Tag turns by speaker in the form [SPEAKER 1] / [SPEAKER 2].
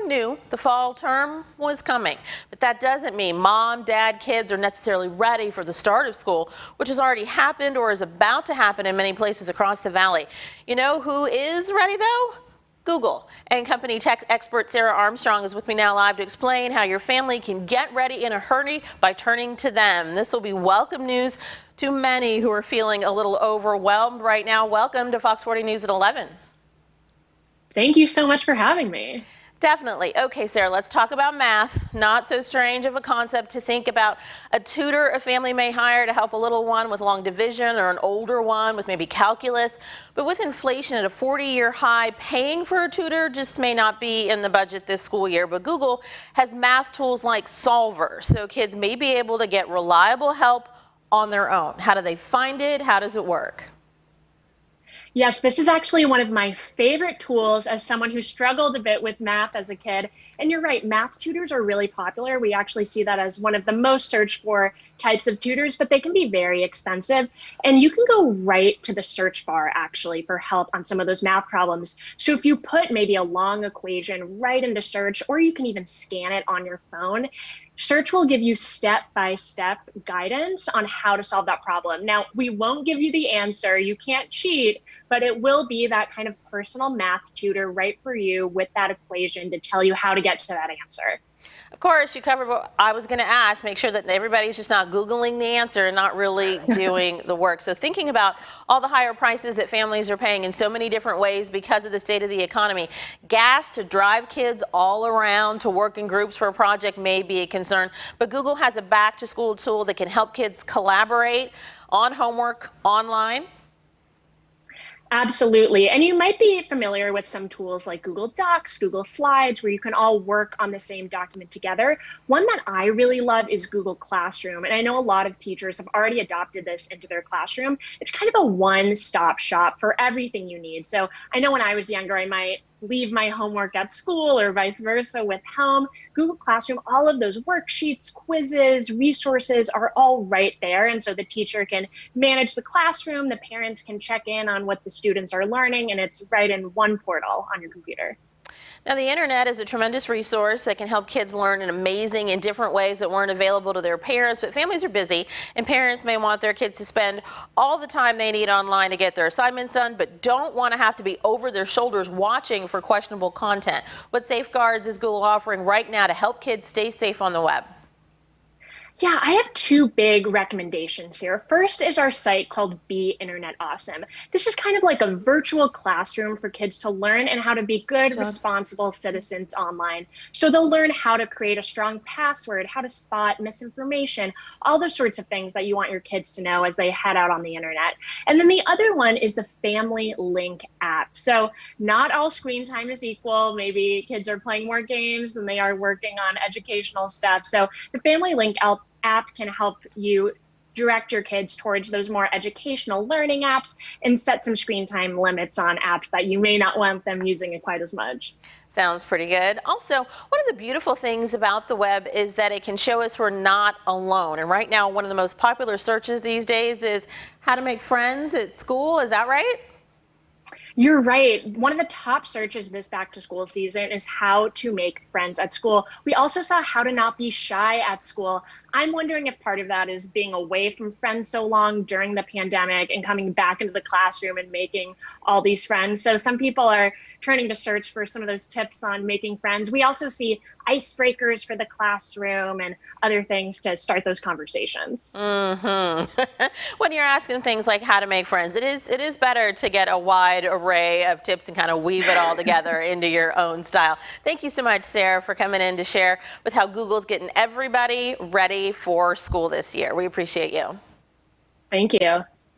[SPEAKER 1] Knew the fall term was coming, but that doesn't mean mom, dad, kids are necessarily ready for the start of school, which has already happened or is about to happen in many places across the valley. You know who is ready though? Google. And company tech expert Sarah Armstrong is with me now live to explain how your family can get ready in a hurry by turning to them. This will be welcome news to many who are feeling a little overwhelmed right now. Welcome to Fox 40 News at 11.
[SPEAKER 2] Thank you so much for having me.
[SPEAKER 1] Definitely. Okay, Sarah, let's talk about math. Not so strange of a concept to think about a tutor a family may hire to help a little one with long division or an older one with maybe calculus. But with inflation at a 40-year high, paying for a tutor just may not be in the budget this school year. But Google has math tools like Solver, so kids may be able to get reliable help on their own. How do they find it? How does it work?
[SPEAKER 2] Yes, this is actually one of my favorite tools as someone who struggled a bit with math as a kid. And you're right, math tutors are really popular. We actually see that as one of the most searched for types of tutors, but they can be very expensive. And you can go right to the search bar actually for help on some of those math problems. So if you put maybe a long equation right into search, or you can even scan it on your phone, Search will give you step-by-step guidance on how to solve that problem. Now, we won't give you the answer, you can't cheat, but it will be that kind of personal math tutor right for you with that equation to tell you how to get to that answer.
[SPEAKER 1] Of course, you covered what I was going to ask. Make sure that everybody's just not Googling the answer and not really doing the work. So thinking about all the higher prices that families are paying in so many different ways because of the state of the economy, gas to drive kids all around to work in groups for a project may be a concern. But Google has a back-to-school tool that can help kids collaborate on homework online.
[SPEAKER 2] Absolutely. And you might be familiar with some tools like Google Docs, Google Slides, where you can all work on the same document together. One that I really love is Google Classroom. And I know a lot of teachers have already adopted this into their classroom. It's kind of a one-stop shop for everything you need. So I know when I was younger, I might leave my homework at school or vice versa with home. Google Classroom, all of those worksheets, quizzes, resources are all right there. And so the teacher can manage the classroom, the parents can check in on what the students are learning, and it's right in one portal on your computer.
[SPEAKER 1] Now, the internet is a tremendous resource that can help kids learn in amazing and different ways that weren't available to their parents, but families are busy and parents may want their kids to spend all the time they need online to get their assignments done, but don't want to have to be over their shoulders watching for questionable content. What safeguards is Google offering right now to help kids stay safe on the web?
[SPEAKER 2] Yeah, I have two big recommendations here. First is our site called Be Internet Awesome. This is kind of like a virtual classroom for kids to learn and how to be good, responsible citizens online. So they'll learn how to create a strong password, how to spot misinformation, all those sorts of things that you want your kids to know as they head out on the internet. And then the other one is the Family Link app. So not all screen time is equal. Maybe kids are playing more games than they are working on educational stuff. So the Family Link app can help you direct your kids towards those more educational learning apps and set some screen time limits on apps that you may not want them using it quite as much.
[SPEAKER 1] Sounds pretty good. Also, one of the beautiful things about the web is that it can show us we're not alone. And right now, one of the most popular searches these days is how to make friends at school. Is that right?
[SPEAKER 2] You're right. One of the top searches this back to school season is how to make friends at school. We also saw how to not be shy at school. I'm wondering if part of that is being away from friends so long during the pandemic and coming back into the classroom and making all these friends. So some people are turning to search for some of those tips on making friends. We also see icebreakers for the classroom and other things to start those conversations.
[SPEAKER 1] When you're asking things like how to make friends, it is better to get a wide array of tips and kind of weave it all together into your own style. Thank you so much, Sarah, for coming in to share with how Google's getting everybody ready for school this year. We appreciate you.
[SPEAKER 2] Thank you.